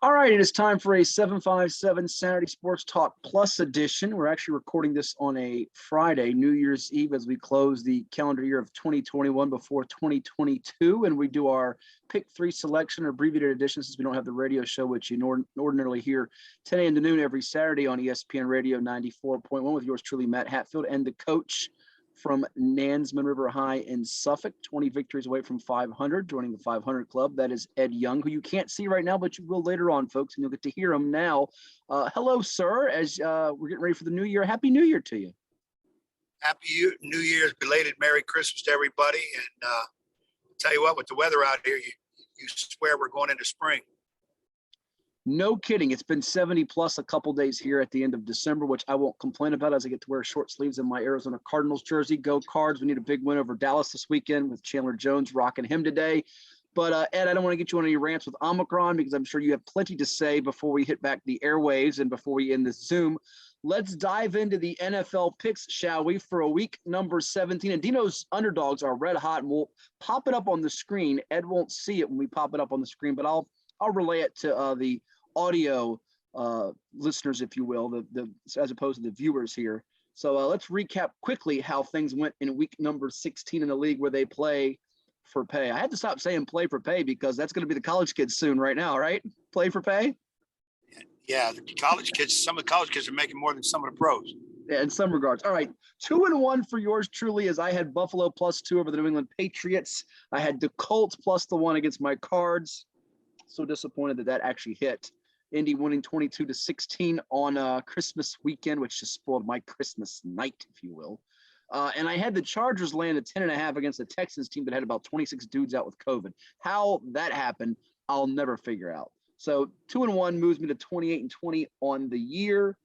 All right, it is time for a 757 Saturday Sports Talk Plus edition. We're actually recording this on a Friday, New Year's Eve, as we close the calendar year of 2021 before 2022, and we do our pick three selection or abbreviated edition since we don't have the radio show, which you ordinarily hear 10 a.m. to noon every Saturday on ESPN Radio 94.1 with yours truly, Matt Hatfield, and the coach from Nansman River High in Suffolk, 20 victories away from 500, joining the 500 club. That is Ed Young, who you can't see right now, but you will later on, folks, and you'll get to hear him now. Hello, sir, as we're getting ready for the new year. Happy New Year to you. Happy New Year's, belated Merry Christmas to everybody. And tell you what, with the weather out here, you swear we're going into spring. No kidding. It's been 70 plus a couple days here at the end of December, which I won't complain about as I get to wear short sleeves in my Arizona Cardinals jersey. Go Cards. We need a big win over Dallas this weekend with Chandler Jones rocking him today. But Ed, I don't want to get you on any rants with Omicron because I'm sure you have plenty to say before we hit back the airwaves and before we end this Zoom. Let's dive into the NFL picks, shall we, for a week number 17. And Dino's underdogs are red hot, and we'll pop it up on the screen. Ed won't see it when we pop it up on the screen, but I'll relay it to the audio listeners, if you will, the as opposed to the viewers here. So let's recap quickly how things went in week number 16 in the league where they play for pay. I had to stop saying play for pay because that's going to be the college kids soon right now, right? Play for pay? Yeah, the college kids, some of the college kids are making more than some of the pros. Yeah, in some regards. All right, 2-1 for yours truly as I had Buffalo +2 over the New England Patriots. I had the Colts +1 against my Cards. So disappointed that actually hit. Indy winning 22-16 on Christmas weekend, which just spoiled my Christmas night, if you will. And I had the Chargers land at 10.5 against the Texans team that had about 26 dudes out with COVID. How that happened, I'll never figure out. So 2-1 moves me to 28-20 on the year.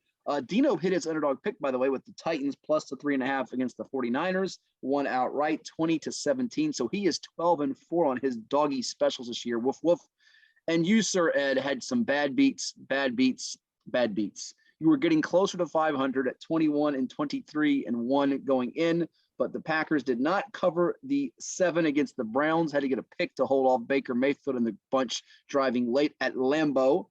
Dino hit his underdog pick, by the way, with the Titans plus the 3.5 against the 49ers, won outright 20-17. So he is 12-4 on his doggy specials this year. Woof, woof. And you, Sir Ed, had some bad beats. You were getting closer to 500 at 21-23-1 going in, but the Packers did not cover the 7 against the Browns, had to get a pick to hold off Baker Mayfield and the bunch driving late at Lambeau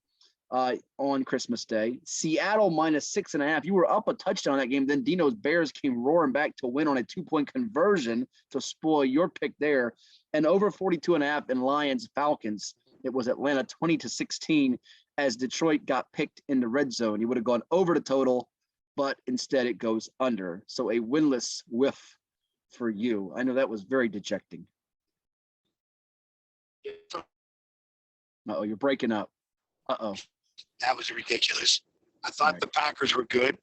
on Christmas Day. Seattle -6.5. You were up a touchdown that game. Then Dino's Bears came roaring back to win on a 2-point conversion to spoil your pick there. And over 42.5 in Lions Falcons. It was Atlanta 20-16 as Detroit got picked in the red zone. He would have gone over the total, but instead it goes under. So a winless whiff for you. I know that was very dejecting. Uh-oh, you're breaking up. Uh-oh. That was ridiculous. I thought the Packers were good.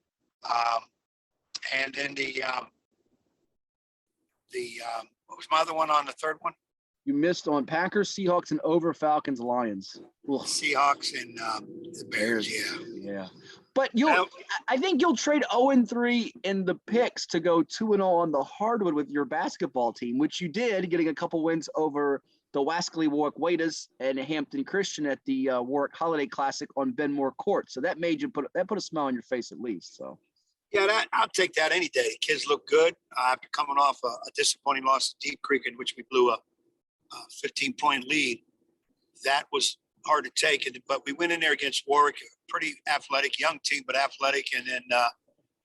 And then what was my other one on the third one? You missed on Packers, Seahawks, and over Falcons, Lions. Ugh. Seahawks and the Bears, yeah. But I think you'll trade 0-3 in the picks to go 2-0 on the hardwood with your basketball team, which you did, getting a couple wins over the Wascally Warwick Waiters and Hampton Christian at the Warwick Holiday Classic on Benmore Court. So that made you put a smile on your face at least. So. Yeah, I'll take that any day. The kids look good after coming off a disappointing loss to Deep Creek, in which we blew a 15-point lead. That was hard to take, but we went in there against Warwick, a pretty athletic young team, but athletic, and then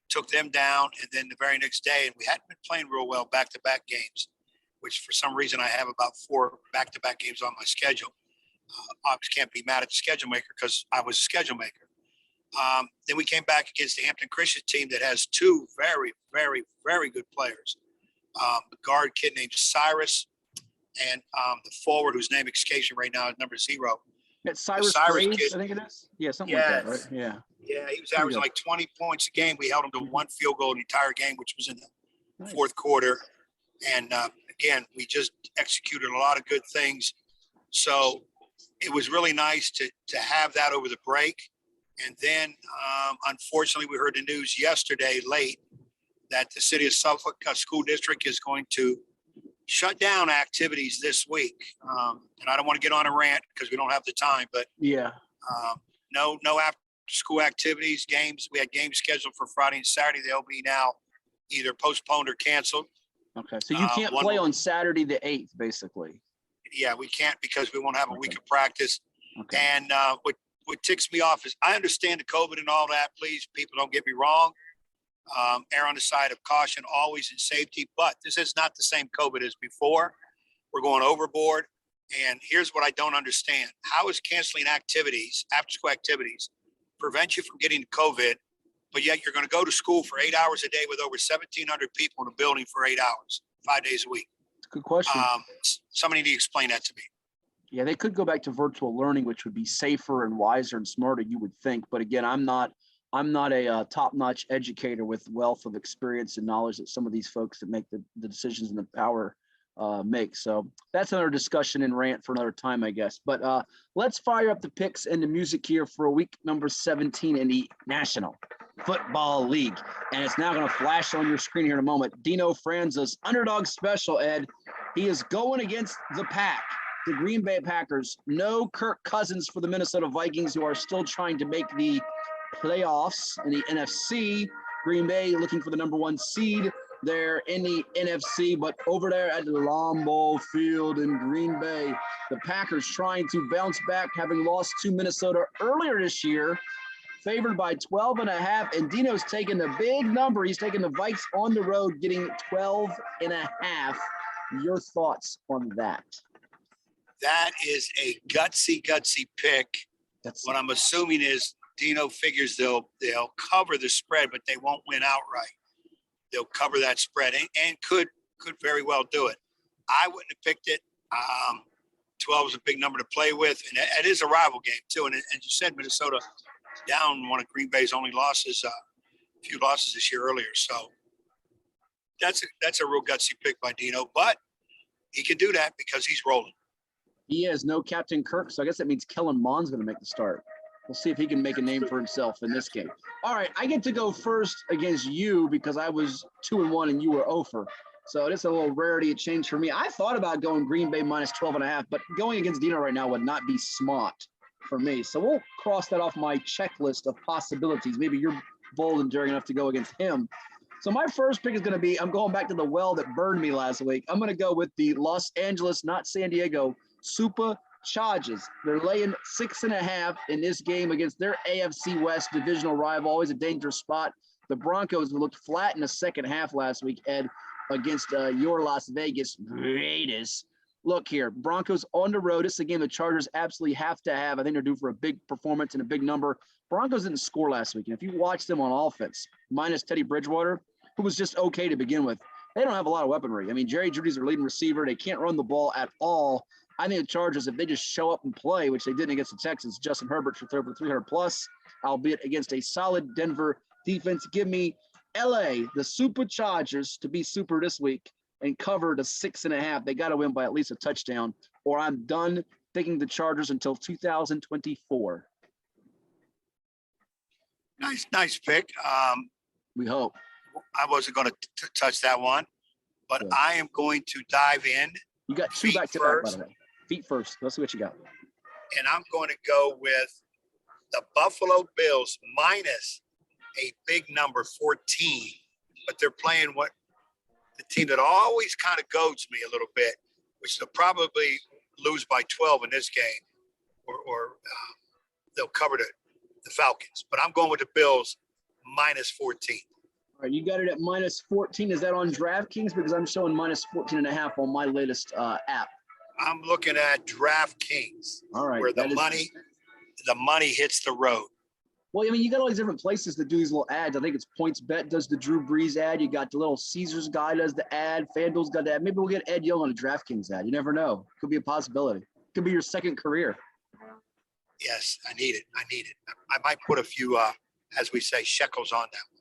took them down. And then the very next day, and we hadn't been playing real well back-to-back games, which for some reason I have about 4 back-to-back games on my schedule. Obviously can't be mad at the schedule maker because I was a schedule maker. Then we came back against the Hampton Christian team that has 2 very, very, very good players. A guard kid named Cyrus, and the forward whose name escapes me right now is number 0. That's Cyrus Graves, kid, I think it is. Yeah, something like that, right? Yeah. Yeah, he was averaging like 20 points a game. We held him to 1 field goal the entire game, which was in the fourth quarter. And again, we just executed a lot of good things. So it was really nice to have that over the break. And then, unfortunately, we heard the news yesterday late that the city of Suffolk School District is going to shut down activities this week. And I don't want to get on a rant because we don't have the time, but no after school activities, games. We had games scheduled for Friday and Saturday. They'll be now either postponed or canceled. Okay. So you can't play on Saturday the 8th, basically. Yeah, we can't because we won't have a week of practice. Okay. And what ticks me off is I understand the COVID and all that. Please, people, don't get me wrong. Err on the side of caution, always in safety. But this is not the same COVID as before. We're going overboard. And here's what I don't understand. How is canceling activities, after-school activities, prevent you from getting COVID, but yet you're going to go to school for 8 hours a day with over 1,700 people in a building for 8 hours, 5 days a week? Good question. Somebody need to explain that to me. Yeah, they could go back to virtual learning, which would be safer and wiser and smarter, you would think. But again, I'm not a top-notch educator with wealth of experience and knowledge that some of these folks that make the decisions and the power make. So that's another discussion and rant for another time, I guess. But let's fire up the picks and the music here for week number 17 in the National Football League. And it's now going to flash on your screen here in a moment. Dino Franza's underdog special, Ed. He is going against the Pack, the Green Bay Packers. No Kirk Cousins for the Minnesota Vikings, who are still trying to make the playoffs in the NFC. Green Bay looking for the number 1 seed there in the NFC, but over there at the Lambeau Field in Green Bay, the Packers trying to bounce back, having lost to Minnesota earlier this year, favored by 12.5, and Dino's taking the big number. He's taking the Vikes on the road, getting 12.5. Your thoughts on that? That is a gutsy pick. What I'm assuming is Dino figures they'll cover the spread, but they won't win outright. They'll cover that spread and could very well do it. I wouldn't have picked it. 12 is a big number to play with, and it is a rival game too. And you said, Minnesota down one of Green Bay's only losses, a few losses this year earlier. So that's a real gutsy pick by Dino, but he can do that because he's rolling. He has no Captain Kirk, so I guess that means Kellen Mond's going to make the start. We'll see if he can make a name for himself in this game. All right, I get to go first against you because I was 2-1 and you were 0-for. So it's a little rarity of change for me. I thought about going Green Bay minus 12.5, but going against Dino right now would not be smart for me. So we'll cross that off my checklist of possibilities. Maybe you're bold and daring enough to go against him. So my first pick is going to be, I'm going back to the well that burned me last week. I'm going to go with the Los Angeles, not San Diego, Superchargers. They're laying 6.5 in this game against their AFC West divisional rival, always a dangerous spot. The Broncos looked flat in the second half last week, Ed, against your Las Vegas Raiders. Look here, Broncos on the road. This is a game the Chargers absolutely have to have. I think they're due for a big performance and a big number. Broncos didn't score last week, and if you watch them on offense, minus Teddy Bridgewater, who was just okay to begin with, they don't have a lot of weaponry. I mean, Jerry Jeudy's their leading receiver. They can't run the ball at all. I think the Chargers, if they just show up and play, which they did against the Texans, Justin Herbert should throw for 300+, albeit against a solid Denver defense. Give me LA, the Superchargers, to be super this week and cover the 6.5. They got to win by at least a touchdown, or I'm done picking the Chargers until 2024. Nice pick. We hope. I wasn't going to touch that one, but yeah. I am going to dive in. You got two back to back, by the way. Feet first. Let's see what you got. And I'm going to go with the Buffalo Bills minus a big number 14, but they're playing what the team that always kind of goads me a little bit, which they'll probably lose by 12 in this game, or they'll cover the Falcons. But I'm going with the Bills minus 14. All right, you got it at minus 14. Is that on DraftKings? Because I'm showing minus 14.5 on my latest app. I'm looking at DraftKings. All right, where the money hits the road. Well, I mean, you got all these different places that do these little ads. I think it's PointsBet does the Drew Brees ad. You got the little Caesars guy does the ad. FanDuel's got the ad. Maybe we'll get Ed Young on a DraftKings ad. You never know. Could be a possibility. Could be your second career. Yes, I need it. I might put a few, as we say, shekels on that one.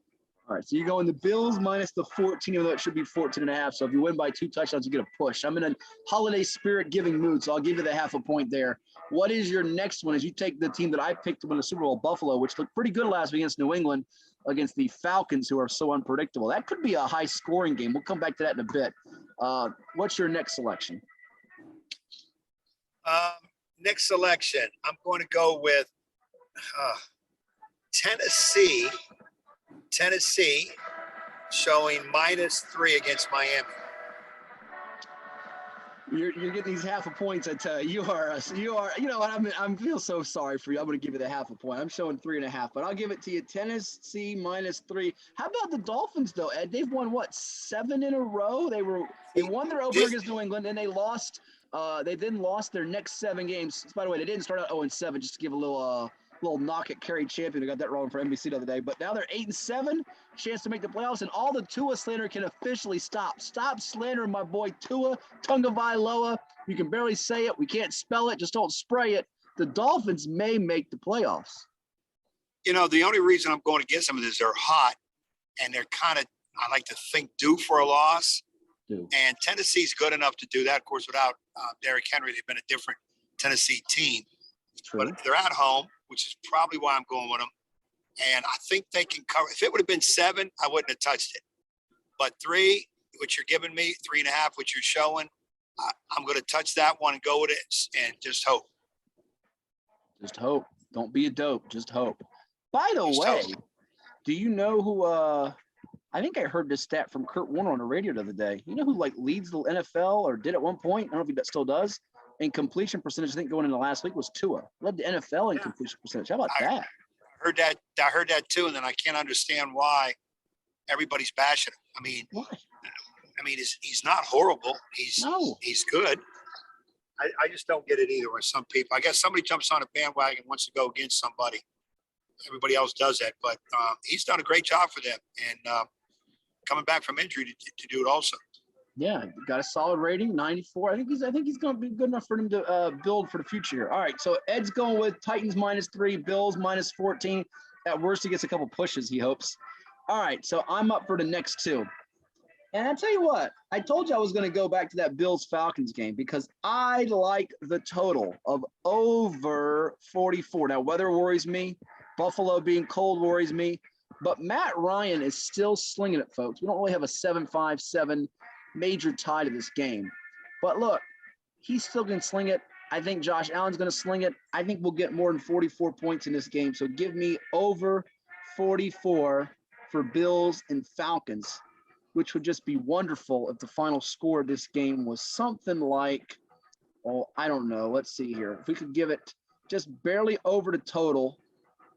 All right, so you're going the Bills minus the 14, even though it should be 14.5. So if you win by 2 touchdowns, you get a push. I'm in a holiday spirit-giving mood, so I'll give you the half a point there. What is your next one as you take the team that I picked to win the Super Bowl, Buffalo, which looked pretty good last week against New England, against the Falcons, who are so unpredictable? That could be a high-scoring game. We'll come back to that in a bit. What's your next selection? Next selection, I'm going to go with Tennessee showing -3 against Miami. You're getting these half a points. I tell you, you are. You know what? I feel so sorry for you. I'm going to give you the half a point. I'm showing 3.5, but I'll give it to you. Tennessee -3. How about the Dolphins though, Ed? They've won what 7 in a row. They won their opener against New England, and they lost. They then lost their next 7 games. By the way, they didn't start out 0-7. Just to give a little knock at Kerry Champion, who got that wrong for NBC the other day. But now they're 8-7, chance to make the playoffs, and all the Tua slander can officially stop. Stop slandering my boy Tua Tagovailoa. You can barely say it. We can't spell it. Just don't spray it. The Dolphins may make the playoffs. You know, the only reason I'm going against them is they're hot, and they're kind of, I like to think, due for a loss. And Tennessee's good enough to do that. Of course, without Derrick Henry, they've been a different Tennessee team. True. But they're at home, which is probably why I'm going with them. And I think they can cover. If it would have been 7, I wouldn't have touched it. But 3, which you're giving me, 3.5, which you're showing, I'm going to touch that one and go with it and just hope. Just hope. Don't be a dope. Just hope. By the way, do you know who I think I heard this stat from Kurt Warner on the radio the other day. You know who leads the NFL or did at one point? I don't know if he still does. In completion percentage, I think going into last week was Tua. Led the NFL in completion percentage. How about that? I heard that too, and then I can't understand why everybody's bashing him. Why? He's not horrible. He's good. I just don't get it either with some people. I guess somebody jumps on a bandwagon and wants to go against somebody. Everybody else does that, but he's done a great job for them, and coming back from injury to do it also. Yeah, got a solid rating, 94. I think he's going to be good enough for him to build for the future. All right, so Ed's going with Titans -3, Bills -14. At worst, he gets a couple pushes, he hopes. All right, so I'm up for the next 2. And I tell you what, I told you I was going to go back to that Bills-Falcons game because I like the total of over 44. Now, weather worries me. Buffalo being cold worries me. But Matt Ryan is still slinging it, folks. We don't really have a 7-5-7 major tie to this game. But look, he's still going to sling it. I think Josh Allen's going to sling it. I think we'll get more than 44 points in this game. So give me over 44 for Bills and Falcons, which would just be wonderful if the final score of this game was something like, I don't know. Let's see here. If we could give it just barely over the total,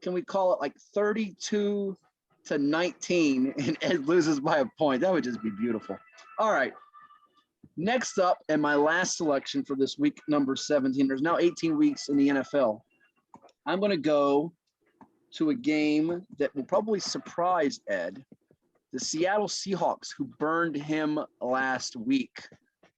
can we call it like 32-19 and Ed loses by a point? That would just be beautiful. All right. Next up, and my last selection for this week, number 17. There's now 18 weeks in the NFL. I'm going to go to a game that will probably surprise Ed. The Seattle Seahawks, who burned him last week.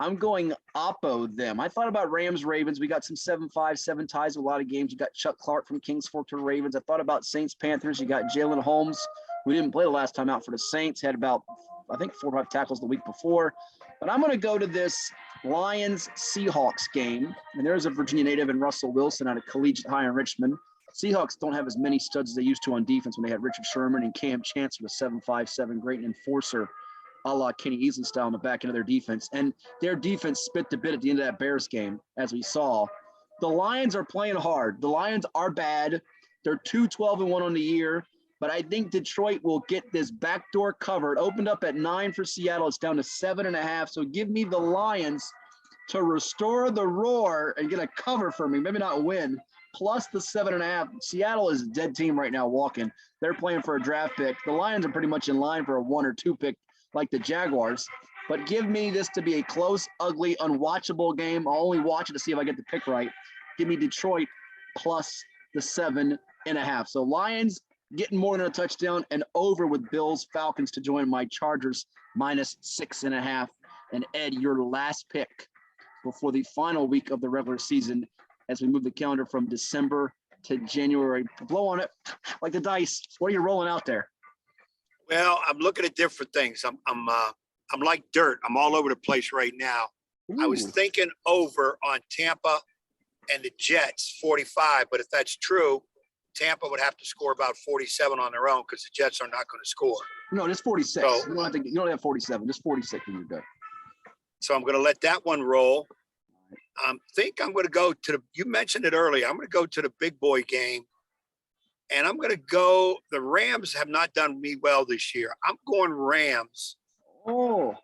I'm going oppo them. I thought about Rams-Ravens. We got some 7-5, 7 ties with a lot of games. You got Chuck Clark from Kings Fork to the Ravens. I thought about Saints-Panthers. You got Jalen Holmes, who didn't play the last time out for the Saints. Had about, I think, 4 or 5 tackles the week before. But I'm going to go to this Lions-Seahawks game. And there's a Virginia native and Russell Wilson out of Collegiate High in Richmond. Seahawks don't have as many studs as they used to on defense when they had Richard Sherman and Cam Chancellor, a 7-5-7 great enforcer, a la Kenny Easley style on the back end of their defense. And their defense spit the bit at the end of that Bears game, as we saw. The Lions are playing hard. The Lions are bad. They're 2-12-1 on the year. But I think Detroit will get this backdoor cover. It opened up at 9 for Seattle. It's down to 7.5. So give me the Lions to restore the roar and get a cover for me. Maybe not win. Plus the 7.5. Seattle is a dead team right now walking. They're playing for a draft pick. The Lions are pretty much in line for a 1 or 2 pick like the Jaguars. But give me this to be a close, ugly, unwatchable game. I'll only watch it to see if I get the pick right. Give me Detroit plus the 7.5. So Lions getting more than a touchdown and over with Bills Falcons to join my Chargers minus 6.5. And Ed, your last pick before the final week of the regular season as we move the calendar from December to January. Blow on it like the dice. What are you rolling out there? Well, I'm looking at different things. I'm like dirt. I'm all over the place right now. Ooh. I was thinking over on Tampa and the Jets, 45. But if that's true, Tampa would have to score about 47 on their own because the Jets are not going to score. No, just 46. So, you don't have 47. Just 46 when you're good. So I'm going to let that one roll. I think I'm going to go to you mentioned it earlier. I'm going to go to the big boy game. And I'm going to go, the Rams have not done me well this year. I'm going Rams. Oh.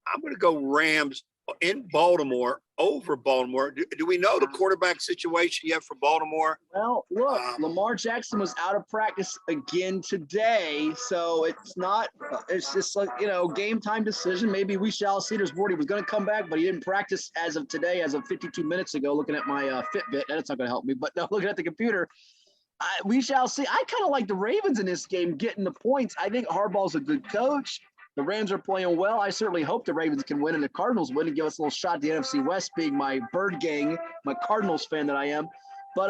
I'm going to go Rams in Baltimore over Baltimore. Do we know the quarterback situation yet for Baltimore? Well, look, Um, Lamar Jackson was out of practice again today, so it's not. It's just like game time decision. Maybe we shall see. There's word he was going to come back, but he didn't practice as of today, as of 52 minutes ago. Looking at my Fitbit, that's not going to help me. But no, looking at the computer, we shall see. I kind of like the Ravens in this game getting the points. I think Harbaugh's a good coach. The Rams are playing well. I certainly hope the Ravens can win and the Cardinals win and give us a little shot at the NFC West, being my Bird Gang, my Cardinals fan that I am. But,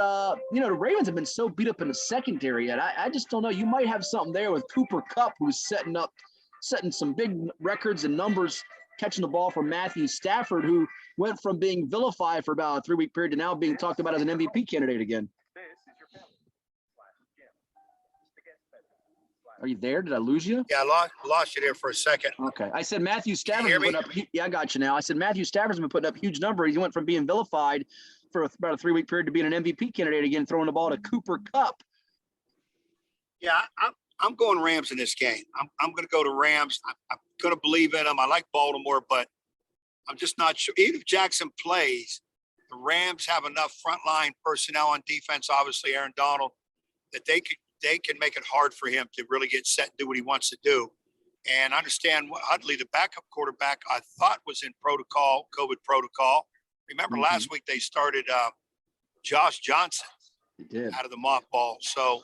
the Ravens have been so beat up in the secondary yet. I just don't know. You might have something there with Cooper Kupp, who's setting some big records and numbers, catching the ball from Matthew Stafford, who went from being vilified for about a 3-week period to now being talked about as an MVP candidate again. Are you there? Did I lose you? Yeah, I lost you there for a second. Okay. I said Matthew Stafford's hear been me? putting up. Yeah, I got you now. I said Matthew Stafford's been putting up huge numbers. He went from being vilified for about a 3-week period to being an MVP candidate again, throwing the ball to Cooper Kupp. Yeah, I'm going Rams in this game. I'm going to go to Rams. I'm going to believe in them. I like Baltimore, but I'm just not sure. Even if Jackson plays, the Rams have enough frontline personnel on defense, obviously Aaron Donald, that they can make it hard for him to really get set and do what he wants to do. And understand what Hudley, the backup quarterback, I thought was in COVID protocol. Remember last week they started Josh Johnson out of the mothball. So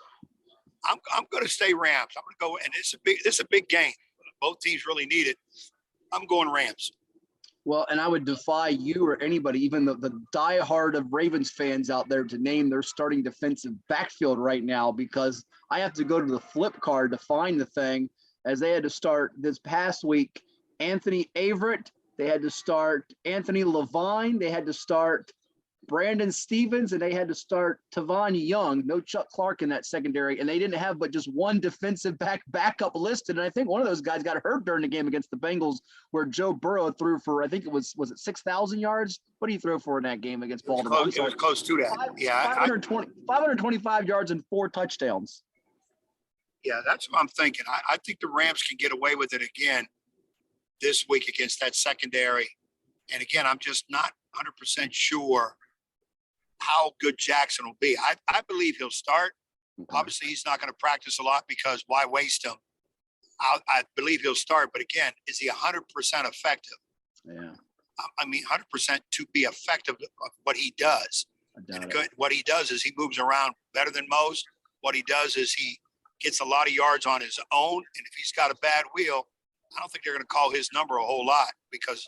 I'm going to stay Rams. I'm going to go, and it's a big game. Both teams really need it. I'm going Rams. Well, and I would defy you or anybody, even the diehard of Ravens fans out there, to name their starting defensive backfield right now, because I have to go to the flip card to find the thing, as they had to start this past week Anthony Averett, they had to start Anthony Levine, they had to start Brandon Stevens, and they had to start Tavon Young. No Chuck Clark in that secondary, and they didn't have but just one defensive backup listed. And I think one of those guys got hurt during the game against the Bengals, where Joe Burrow threw for, I think it was it 6,000 yards? What did he throw for in that game against Baltimore? It was close to that. 525 yards and 4 touchdowns. Yeah, that's what I'm thinking. I think the Rams can get away with it again this week against that secondary. And again, I'm just not 100% sure how good Jackson will be. I believe he'll start. Okay. Obviously, he's not going to practice a lot because why waste him? I believe he'll start. But again, is he 100% effective? Yeah. I mean, 100% to be effective at what he does. What he does is he moves around better than most. What he does is he gets a lot of yards on his own. And if he's got a bad wheel, I don't think they're going to call his number a whole lot, because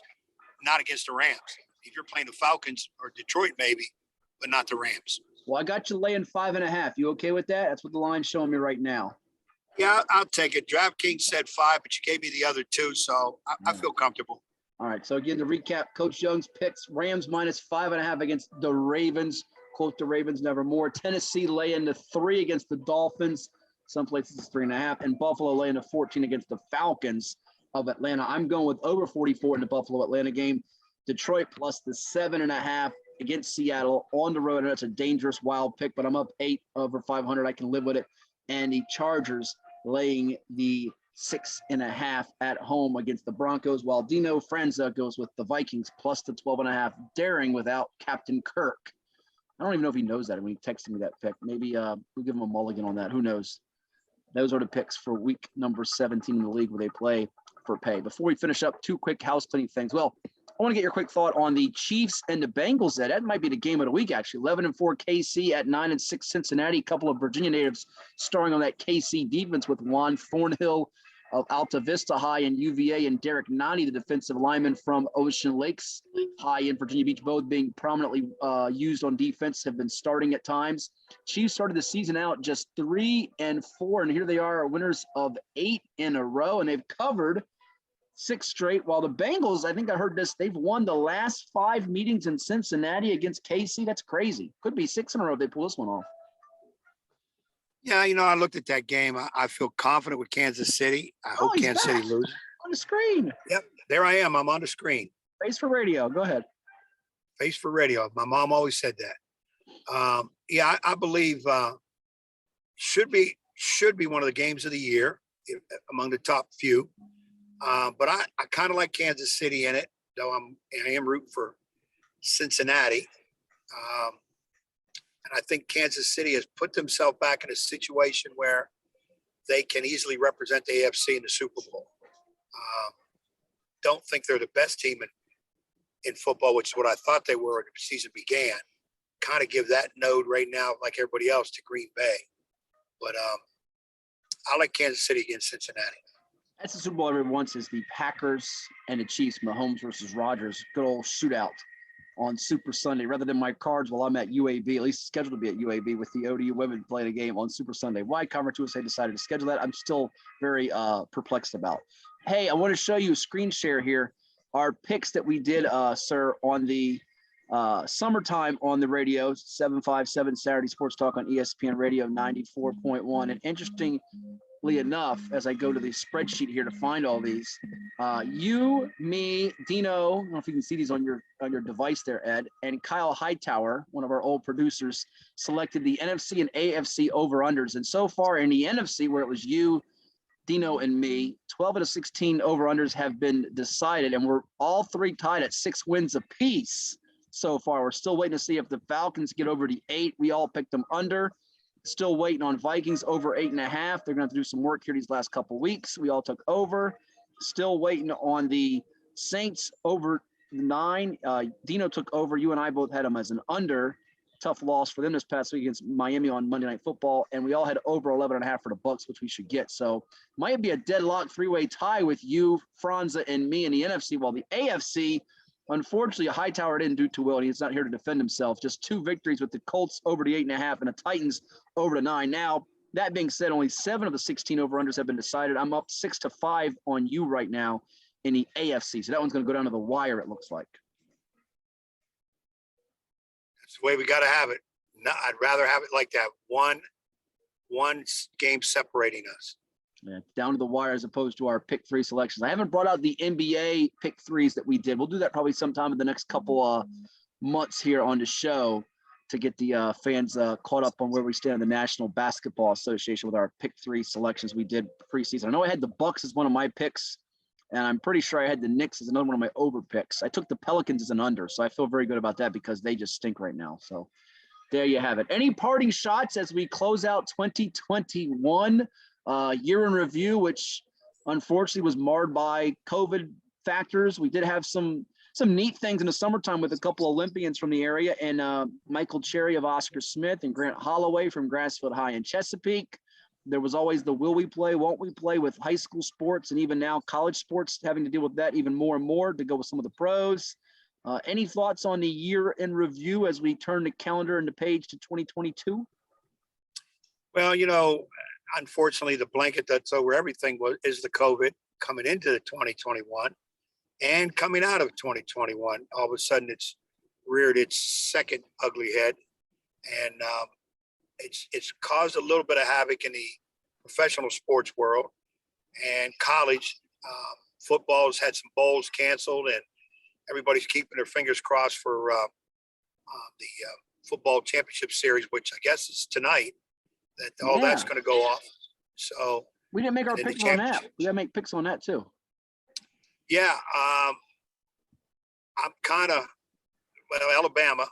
not against the Rams. If you're playing the Falcons or Detroit, maybe, but not the Rams. Well, I got you laying 5.5. You okay with that? That's what the line's showing me right now. Yeah, I'll take it. DraftKings said 5, but you gave me the other 2, so I feel comfortable. All right. So again, to recap, Coach Young's picks: Rams minus 5.5 against the Ravens. Quote the Ravens nevermore. Tennessee laying the 3 against the Dolphins. Some places it's 3.5, and Buffalo laying the 14 against the Falcons of Atlanta. I'm going with over 44 in the Buffalo Atlanta game. Detroit plus the 7.5 against Seattle on the road. And that's a dangerous, wild pick, but I'm up 8 over 500. I can live with it. And the Chargers laying the 6.5 at home against the Broncos, while Dino Franza goes with the Vikings plus the 12.5, daring without Captain Kirk. I don't even know if he knows that when he texted me that pick. Maybe we'll give him a mulligan on that. Who knows? Those are the picks for week number 17 in the league, where they play for pay. Before we finish up, 2 quick house cleaning things. Well, I want to get your quick thought on the Chiefs and the Bengals. That might be the game of the week, actually. 11-4 KC at 9-6 Cincinnati. A couple of Virginia natives starring on that KC defense with Juan Thornhill of Alta Vista High and UVA, and Derek Nani, the defensive lineman from Ocean Lakes High in Virginia Beach, both being prominently used on defense, have been starting at times. Chiefs started the season out just 3-4, and here they are, winners of 8 in a row, and they've covered 6 straight, while the Bengals, I think I heard this, they've won the last 5 meetings in Cincinnati against KC. That's crazy. Could be 6 in a row if they pull this one off. Yeah, I looked at that game. I feel confident with Kansas City. I hope Kansas City loses. On the screen. Yep, there I am. I'm on the screen. Face for radio. Go ahead. Face for radio. My mom always said that. Yeah, I believe should be one of the games of the year among the top few. But I kind of like Kansas City in it. though I am rooting for Cincinnati. And I think Kansas City has put themselves back in a situation where they can easily represent the AFC in the Super Bowl. Don't think they're the best team in football, which is what I thought they were when the season began. Kind of give that node right now, like everybody else, to Green Bay. But I like Kansas City against Cincinnati. That's the Super Bowl everyone wants, is the Packers and the Chiefs, Mahomes versus Rodgers. Good old shootout on Super Sunday, rather than my Cards while I'm at UAB, at least scheduled to be at UAB with the ODU women playing a game on Super Sunday. Why Conference USA decided to schedule that, I'm still very perplexed about. Hey, I want to show you a screen share here. Our picks that we did, sir, on the summertime on the radio, 757 Saturday Sports Talk on ESPN Radio 94.1. And interestingly enough, as I go to the spreadsheet here to find all these, you, me, Dino, I don't know if you can see these on your device there, Ed, and Kyle Hightower, one of our old producers, selected the NFC and AFC over-unders. And so far in the NFC, where it was you, Dino, and me, 12 out of 16 over-unders have been decided, and we're all three tied at 6 wins apiece so far. We're still waiting to see if the Falcons get over the 8. We all picked them under. Still waiting on Vikings over 8.5. They're going to have to do some work here these last couple weeks. We all took over. Still waiting on the Saints over 9. Dino took over. You and I both had them as an under. Tough loss for them this past week against Miami on Monday Night Football. And we all had over 11.5 for the Bucs, which we should get. So might be a deadlock 3-way tie with you, Franza, and me in the NFC, while the AFC, unfortunately, Hightower didn't do too well, and he's not here to defend himself. Just 2 victories with the Colts over the 8.5 and the Titans over the 9. Now, that being said, only 7 of the 16 over-unders have been decided. I'm up 6-5 on you right now in the AFC. So that one's going to go down to the wire, it looks like. That's the way we got to have it. No, I'd rather have it like that. One game separating us. Yeah, down to the wire as opposed to our pick 3 selections. I haven't brought out the NBA pick 3s that we did. We'll do that probably sometime in the next couple months here on the show to get the fans caught up on where we stand in the National Basketball Association with our pick 3 selections we did preseason. I know I had the Bucks as one of my picks, and I'm pretty sure I had the Knicks as another one of my over picks. I took the Pelicans as an under, so I feel very good about that because they just stink right now. So there you have it. Any parting shots as we close out 2021? Year in review, which unfortunately was marred by COVID factors. We did have some neat things in the summertime with a couple Olympians from the area, and Michael Cherry of Oscar Smith and Grant Holloway from Grassfield High in Chesapeake. There was always the will we play, won't we play with high school sports, and even now college sports having to deal with that even more and more to go with some of the pros. Any thoughts on the year in review as we turn the calendar and the page to 2022? Well, unfortunately, the blanket that's over everything is the COVID coming into 2021 and coming out of 2021. All of a sudden, it's reared its second ugly head, and it's caused a little bit of havoc in the professional sports world and college. Football's had some bowls canceled, and everybody's keeping their fingers crossed for the football championship series, which I guess is tonight. That's going to go off. So we didn't make our picks on that. We got to make picks on that too. Yeah, I'm kind of Alabama.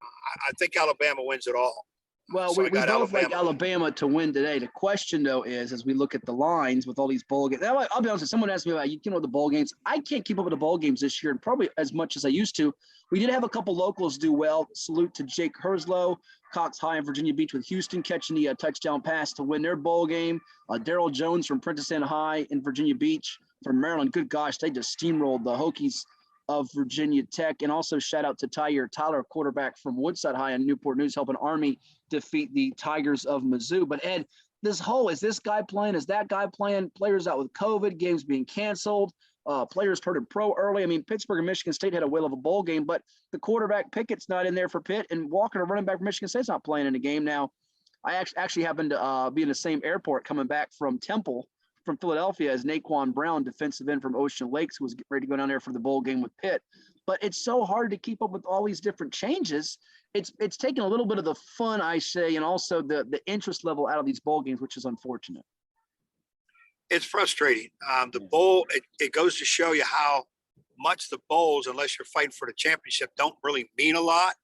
I think Alabama wins it all. Well, we both like Alabama to win today. The question, though, is as we look at the lines with all these bowl games. I'll be honest, if someone asked me about the bowl games, I can't keep up with the bowl games this year, and probably as much as I used to. We did have a couple locals do well. Salute to Jake Herslow, Cox High in Virginia Beach with Houston catching the touchdown pass to win their bowl game. Daryl Jones from Prentice Ann High in Virginia Beach from Maryland. Good gosh, they just steamrolled the Hokies of Virginia Tech. And also shout out to Tyler, quarterback from Woodside High in Newport News, helping Army defeat the Tigers of Mizzou. But Ed, is this guy playing? Is that guy playing? Players out with COVID, games being canceled, players turned pro early. I mean, Pittsburgh and Michigan State had a whale of a bowl game, but the quarterback Pickett's not in there for Pitt, and Walker, the running back for Michigan State's not playing in the game. Now, I actually happened to be in the same airport coming back from Temple from Philadelphia as Naquan Brown, defensive end from Ocean Lakes, who was getting ready to go down there for the bowl game with Pitt. But it's so hard to keep up with all these different changes. It's taken a little bit of the fun, I say, and also the interest level out of these bowl games, which is unfortunate. It's frustrating. The bowl, it goes to show you how much the bowls, unless you're fighting for the championship, don't really mean a lot.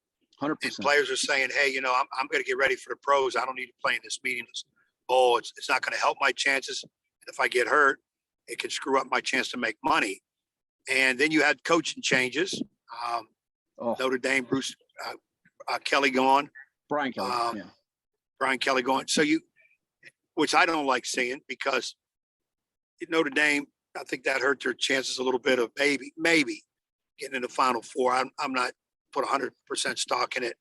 100%. And players are saying, hey, I'm going to get ready for the pros. I don't need to play in this meaningless bowl. It's not going to help my chances. And if I get hurt, it can screw up my chance to make money. And then you had coaching changes. Notre Dame, Bruce Kelly gone. Brian Kelly, Brian Kelly gone. So which I don't like seeing, because Notre Dame, I think that hurt their chances a little bit of maybe getting in the Final Four. I'm not put 100% stock in it.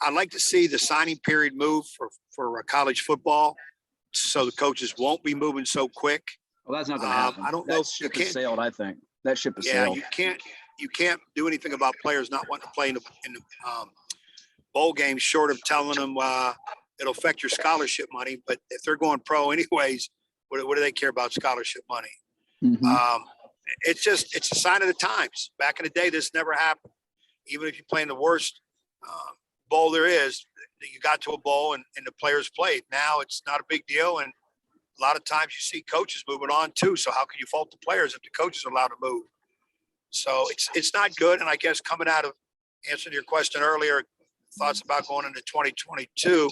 I'd like to see the signing period move for college football, so the coaches won't be moving so quick. Well, that's not going to happen. I don't know. That ship has sailed, I think. That ship has sailed. You can't do anything about players not wanting to play in the bowl game, short of telling them it'll affect your scholarship money. But if they're going pro anyways, what do they care about scholarship money? Mm-hmm. It's a sign of the times. Back in the day, this never happened. Even if you play in the worst bowl there is, you got to a bowl and the players played. Now it's not a big deal. And a lot of times you see coaches moving on too. So how can you fault the players if the coaches are allowed to move? So it's not good. And I guess coming out of answering your question earlier, thoughts about going into 2022,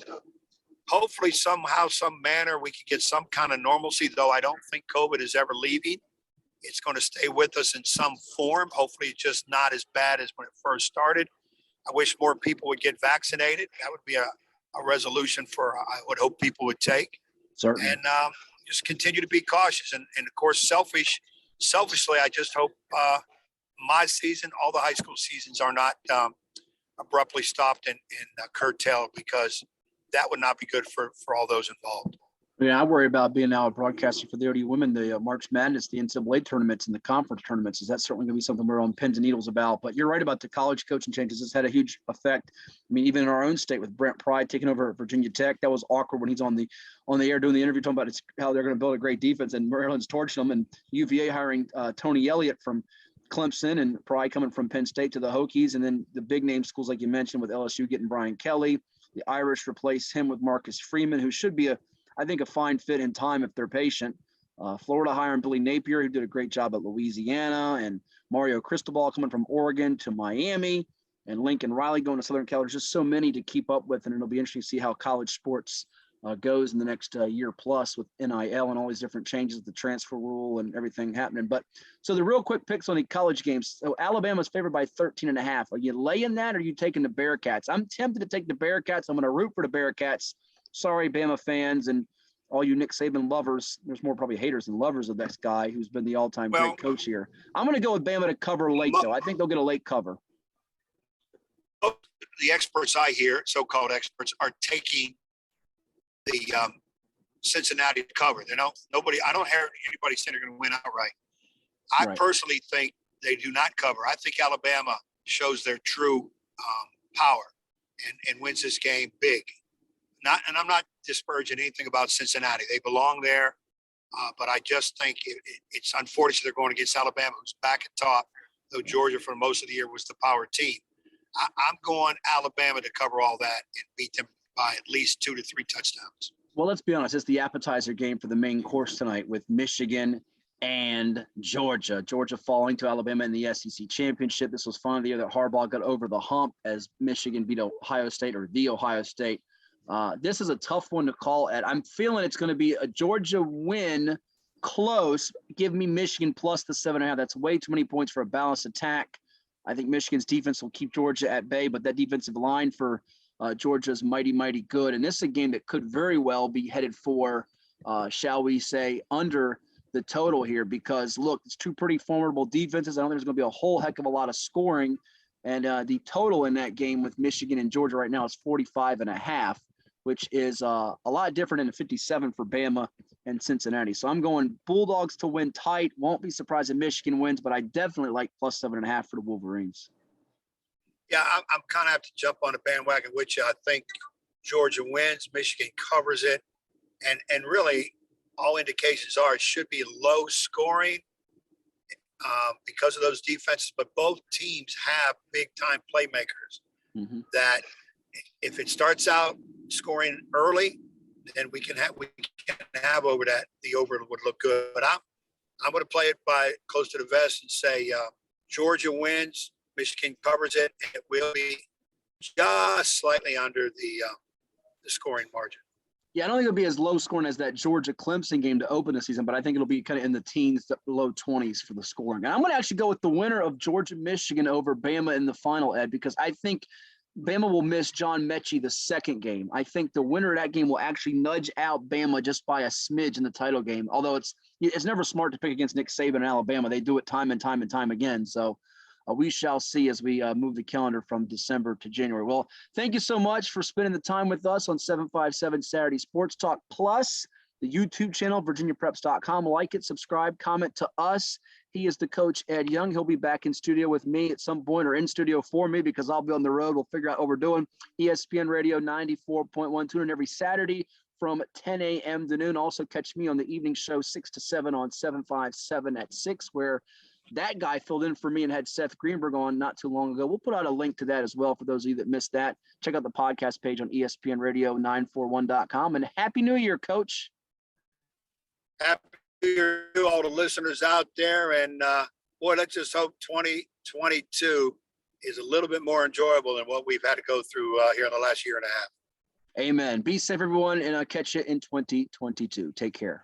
hopefully somehow, some manner, we can get some kind of normalcy, though I don't think COVID is ever leaving. It's going to stay with us in some form. Hopefully it's just not as bad as when it first started. I wish more people would get vaccinated. That would be a resolution I would hope people would take. Certainly. And just continue to be cautious. And of course, selfishly, I just hope my season, all the high school seasons are not abruptly stopped and curtailed, because that would not be good for all those involved. Yeah, I worry about being now a broadcaster for the ODU women, the March Madness, the NCAA tournaments, and the conference tournaments. Is that certainly going to be something we're on pins and needles about? But you're right about the college coaching changes. It's had a huge effect. I mean, even in our own state with Brent Pry taking over at Virginia Tech, that was awkward when he's on the air doing the interview talking about how they're going to build a great defense, and Maryland's torching them, and UVA hiring Tony Elliott from Clemson, and Pry coming from Penn State to the Hokies, and then the big name schools like you mentioned with LSU getting Brian Kelly. The Irish replace him with Marcus Freeman, who should be I think a fine fit in time if they're patient. Florida hiring Billy Napier, who did a great job at Louisiana, and Mario Cristobal coming from Oregon to Miami, and Lincoln Riley going to Southern Cal. There's just so many to keep up with, and it'll be interesting to see how college sports goes in the next year plus with NIL and all these different changes, the transfer rule and everything happening. But so the real quick picks on the college games. So Alabama's favored by 13.5. Are you laying that, or are you taking the Bearcats? I'm tempted to take the Bearcats. I'm going to root for the Bearcats. Sorry, Bama fans and all you Nick Saban lovers. There's more probably haters than lovers of this guy who's been the all-time great coach here. I'm going to go with Bama to cover late, though. I think they'll get a late cover. The experts I hear, so-called experts, are taking the Cincinnati to cover. I don't hear anybody saying they're going to win outright. I personally think they do not cover. I think Alabama shows their true power and wins this game big. And I'm not disparaging anything about Cincinnati. They belong there. But I just think it's unfortunate they're going against Alabama, who's back at top, though Georgia for most of the year was the power team. I'm going Alabama to cover all that and beat them by at least 2 to 3 touchdowns. Well, let's be honest. It's the appetizer game for the main course tonight with Michigan and Georgia. Georgia falling to Alabama in the SEC championship. This was finally the year that Harbaugh got over the hump as Michigan beat Ohio State, or the Ohio State. This is a tough one to call at. I'm feeling it's going to be a Georgia win, close. Give me Michigan plus the 7.5. That's way too many points for a balanced attack. I think Michigan's defense will keep Georgia at bay, but that defensive line for Georgia is mighty, mighty good. And this is a game that could very well be headed for, shall we say, under the total here, because, look, it's two pretty formidable defenses. I don't think there's going to be a whole heck of a lot of scoring. And the total in that game with Michigan and Georgia right now is 45.5. Which is a lot different than a 57 for Bama and Cincinnati. So I'm going Bulldogs to win tight. Won't be surprised if Michigan wins, but I definitely like plus 7.5 for the Wolverines. Yeah, I'm kind of have to jump on the bandwagon with you. I think Georgia wins, Michigan covers it, and really all indications are it should be low scoring because of those defenses. But both teams have big time playmakers that if it starts out scoring early, then we can have over that. The over would look good, but I'm going to play it by close to the vest and say Georgia wins, Michigan covers it, and it will be just slightly under the scoring margin. Yeah, I don't think it'll be as low scoring as that Georgia Clemson game to open the season, but I think it'll be kind of in the teens to low 20s for the scoring. And I'm going to actually go with the winner of Georgia Michigan over Bama in the final, Ed, because I think Bama will miss John Mechie the second game. I think the winner of that game will actually nudge out Bama just by a smidge in the title game. Although it's never smart to pick against Nick Saban and Alabama. They do it time and time again. So we shall see as we move the calendar from December to January. Well, thank you so much for spending the time with us on 757 Saturday Sports Talk Plus, the YouTube channel, virginiapreps.com. Like it, subscribe, comment to us. He is the coach, Ed Young. He'll be back in studio with me at some point, or in studio for me, because I'll be on the road. We'll figure out what we're doing. ESPN Radio 94.1. Tune in every Saturday from 10 a.m. to noon. Also catch me on the evening show 6 to 7 on 757 at 6, where that guy filled in for me and had Seth Greenberg on not too long ago. We'll put out a link to that as well for those of you that missed that. Check out the podcast page on ESPNRadio941.com. And Happy New Year, Coach. Happy New Year to all the listeners out there. And, boy, let's just hope 2022 is a little bit more enjoyable than what we've had to go through here in the last year and a half. Amen. Be safe, everyone, and I'll catch you in 2022. Take care.